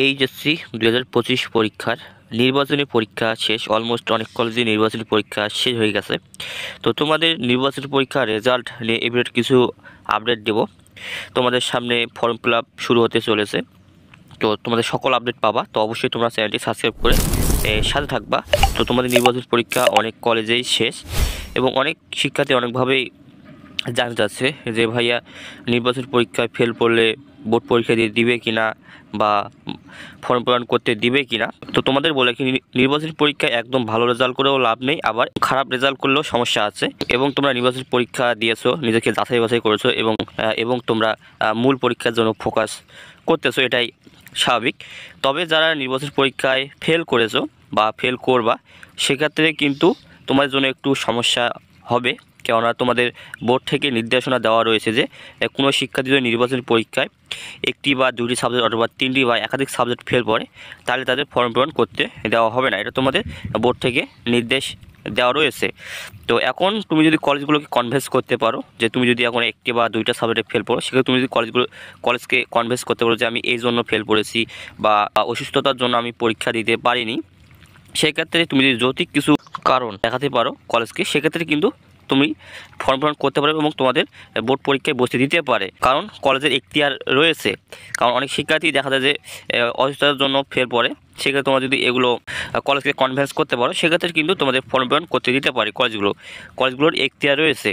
HSC 2025 পরীক্ষার নির্বাচনী পরীক্ষা শেষ। অলমোস্ট অনেক কলেজে নির্বাচনী পরীক্ষা শেষ হয়ে গেছে। তো তোমাদের নির্বাচনী পরীক্ষার রেজাল্ট নিয়ে এবারে কিছু আপডেট দেব। তোমাদের সামনে ফর্ম ফিল আপ শুরু হতে চলেছে, তো তোমাদের সকল আপডেট পাবা। তো অবশ্যই তোমরা চ্যানেলটি সাবস্ক্রাইব করে সাথে থাকবা। তো তোমাদের নির্বাচনী পরীক্ষা অনেক কলেজেই শেষ এবং অনেক শিক্ষার্থী অনেকভাবেই জানতে চাচ্ছে যে ভাইয়া নির্বাচনী পরীক্ষায় ফেল করলে বোর্ড পরীক্ষা দিয়ে দিবে কিনা বা ফর্ম পূরণ করতে দিবে কিনা। তো তোমাদের বলে কি, নির্বাচনী পরীক্ষায় একদম ভালো রেজাল্ট করেও লাভ নেই, আবার খারাপ রেজাল্ট করলেও সমস্যা আছে। এবং তোমরা নির্বাচনী পরীক্ষা দিয়েছো, নিজেকে যাচাই বাছাই করেছো এবং তোমরা মূল পরীক্ষার জন্য ফোকাস করতেছো, এটাই স্বাভাবিক। তবে যারা নির্বাচনী পরীক্ষায় ফেল করেছো বা ফেল করবা, সেক্ষেত্রে কিন্তু তোমাদের জন্য একটু সমস্যা হবে। কেননা তোমাদের বোর্ড থেকে নির্দেশনা দেওয়া রয়েছে যে কোনো শিক্ষার্থী যদি নির্বাচনী পরীক্ষায় একটি বা দুটি সাবজেক্ট অথবা তিনটি বা একাধিক সাবজেক্ট ফেল করে, তাহলে তাদের ফর্ম পূরণ করতে দেওয়া হবে না। এটা তোমাদের বোর্ড থেকে নির্দেশ দেওয়া রয়েছে। তো এখন তুমি যদি কলেজগুলোকে কনভিন্স করতে পারো যে তুমি যদি এখন একটি বা দুইটা সাবজেক্টে ফেল করো, সেক্ষেত্রে তুমি যদি কলেজকে কনভিন্স করতে পারো যে আমি এই জন্য ফেল করেছি বা অসুস্থতার জন্য আমি পরীক্ষা দিতে পারিনি, সেক্ষেত্রে তুমি যদি যৌক্তিক কিছু কারণ দেখাতে পারো কলেজকে, সেক্ষেত্রে কিন্তু তুমি ফর্ম পূরণ করতে পারবে এবং তোমাদের বোর্ড পরীক্ষায় বসতে দিতে পারে। কারণ কলেজের এখতিয়ার রয়েছে। কারণ অনেক শিক্ষার্থী দেখা যায় যে অসুস্থতার জন্য ফেল পড়ে, সেক্ষেত্রে তোমরা যদি এগুলো কলেজকে কনভিন্স করতে পারো, সেক্ষেত্রে কিন্তু তোমাদের ফর্ম পূরণ করতে দিতে পারে কলেজগুলোর এখতিয়ার রয়েছে।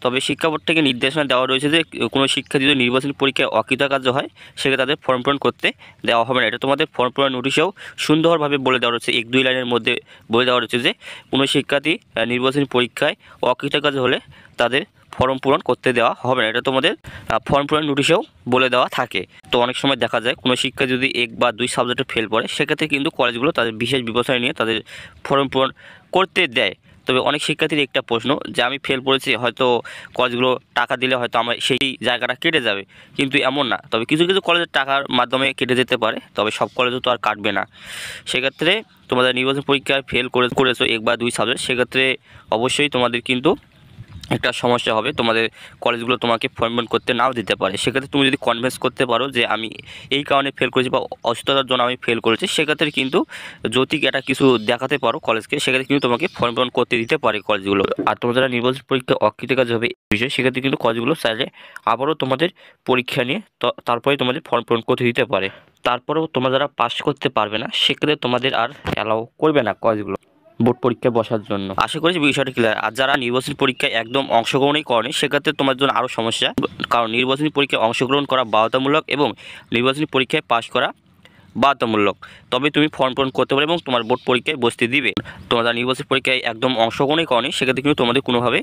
তবে শিক্ষা বোর্ড থেকে নির্দেশনা দেওয়া রয়েছে যে কোনো শিক্ষার্থী যদি নির্বাচনী পরীক্ষায় অকৃতকার্য হয়, সেক্ষেত্রে তাদের ফর্ম পূরণ করতে দেওয়া হবে না। এটা তোমাদের ফর্ম পূরণ নোটিশেও সুন্দরভাবে বলে দেওয়া রয়েছে, 1-2 লাইনের মধ্যে বলে দেওয়া রয়েছে যে কোনো শিক্ষার্থী নির্বাচনী পরীক্ষায় অকৃতকার্য হলে তাদের ফর্ম পূরণ করতে দেওয়া হবে না। এটা তোমাদের ফর্ম পূরণ নোটিশেও বলে দেওয়া থাকে। তো অনেক সময় দেখা যায় কোনো শিক্ষা যদি 1 বা 2 সাবজেক্টে ফেল পড়ে, সেক্ষেত্রে কিন্তু কলেজগুলো তাদের বিশেষ বিবেচনায় নিয়ে তাদের ফর্ম পূরণ করতে দেয়। তবে অনেক শিক্ষার্থীর একটা প্রশ্ন যে আমি ফেল পড়েছি, হয়তো কলেজগুলো টাকা দিলে হয়তো আমার সেই জায়গাটা কেটে যাবে, কিন্তু এমন না। তবে কিছু কিছু কলেজের টাকার মাধ্যমে কেটে যেতে পারে, তবে সব কলেজও তো আর কাটবে না। সেক্ষেত্রে তোমাদের নির্বাচন পরীক্ষায় ফেল করেছো 1 বা 2 সাবজেক্ট, সেক্ষেত্রে অবশ্যই তোমাদের কিন্তু একটা সমস্যা হবে। তোমাদের কলেজগুলো তোমাকে ফর্ম পূরণ করতে নাও দিতে পারে। সেক্ষেত্রে তুমি যদি কনভিন্স করতে পারো যে আমি এই কারণে ফেল করেছি বা অসুস্থতার জন্য আমি ফেল করেছি, সেক্ষেত্রে কিন্তু যৌক্তিক একটা কিছু দেখাতে পারো কলেজকে, সেক্ষেত্রে কিন্তু তোমাকে ফর্ম পূরণ করতে দিতে পারে কলেজগুলো। আর তোমরা যারা নির্বাচন পরীক্ষা অকৃতকার্য হবে বিষয়, সেক্ষেত্রে কিন্তু কলেজগুলো চাইলে আবারও তোমাদের পরীক্ষা নিয়ে তারপরে তোমাদের ফর্ম পূরণ করতে দিতে পারে। তারপরেও তোমরা যারা পাস করতে পারবে না, সেক্ষেত্রে তোমাদের আর অ্যালাউ করবে না কলেজগুলো বোর্ড পরীক্ষায় বসার জন্য। আশা করি বিষয়টা ক্লিয়ার। আর যারা নির্বাচনী পরীক্ষায় একদম অংশগ্রহণই করেনি, সেক্ষেত্রে তোমার জন্য আরও সমস্যা। কারণ নির্বাচনী পরীক্ষায় অংশগ্রহণ করা বাধ্যতামূলক এবং নির্বাচনী পরীক্ষায় পাশ করা বাধ্যতামূলক। তবে তুমি ফর্ম পূরণ করতে পারবে এবং তোমার বোর্ড পরীক্ষায় বসতে দিবে। তোমরা নির্বাচনী পরীক্ষায় একদম অংশগ্রহণই করেনি, সেক্ষেত্রে কিন্তু তোমাদের কোনোভাবে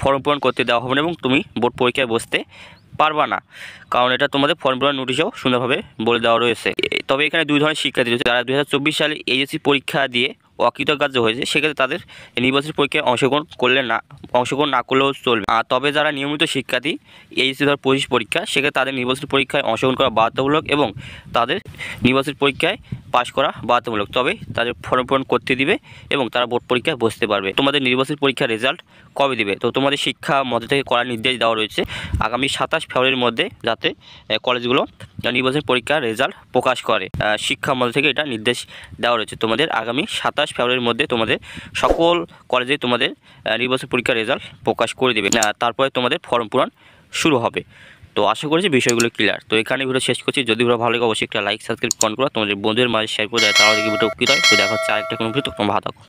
ফর্ম পূরণ করতে দেওয়া হবে না এবং তুমি বোর্ড পরীক্ষায় বসতে পারবা না। কারণ এটা তোমাদের ফর্ম পূরণ নোটিশেও সুন্দরভাবে বলে দেওয়া রয়েছে। তবে এখানে 2 ধরনের শিক্ষার্থী রয়েছে। যারা 2024 সালে এইচএসসি পরীক্ষা দিয়ে অকৃতকার্য হয়েছে, সেক্ষেত্রে তাদের নির্বাচনী পরীক্ষায় অংশগ্রহণ না করলেও চলবে। তবে যারা নিয়মিত শিক্ষার্থী, এইচএসসি 2025 পরীক্ষা, সেক্ষেত্রে তাদের নির্বাচনী পরীক্ষায় অংশগ্রহণ করা বাধ্যতামূলক এবং তাদের নির্বাচনী পরীক্ষায় পাশ করা বাধ্যতামূলক। তবে তাদের ফর্ম পূরণ করতে দিবে এবং তারা বোর্ড পরীক্ষায় বসতে পারবে। তোমাদের নির্বাচনী পরীক্ষার রেজাল্ট কবে দিবে? তো তোমাদের শিক্ষা মন্ত্রক থেকে করার নির্দেশ দেওয়া রয়েছে আগামী 27 ফেব্রুয়ারির মধ্যে, যাতে কলেজগুলো নির্বাচনী পরীক্ষার রেজাল্ট প্রকাশ করে। শিক্ষা মন্ত্রক থেকে এটা নির্দেশ দেওয়া রয়েছে। তোমাদের আগামী 27 ফেব্রুয়ারির মধ্যে তোমাদের সকল কলেজে তোমাদের নির্বাচনী পরীক্ষার রেজাল্ট প্রকাশ করে দেবে। তারপরে তোমাদের ফর্ম পূরণ শুরু হবে। তো আশা করছি বিষয়গুলো ক্লিয়ার। তো এখানে ভিডিও শেষ করছি। যদি ভিডিও ভালো লাগে অবশ্যই একটা লাইক, সাবস্ক্রাইব, কমেন্ট করো, তোমাদের বন্ধুদের মাঝে শেয়ার করে দেয়, তাহলে ভিডিও উপকৃত হয়। তো দেখা হচ্ছে আরেকটা কোনো ভিডিও। তোমরা ভালো থাকো।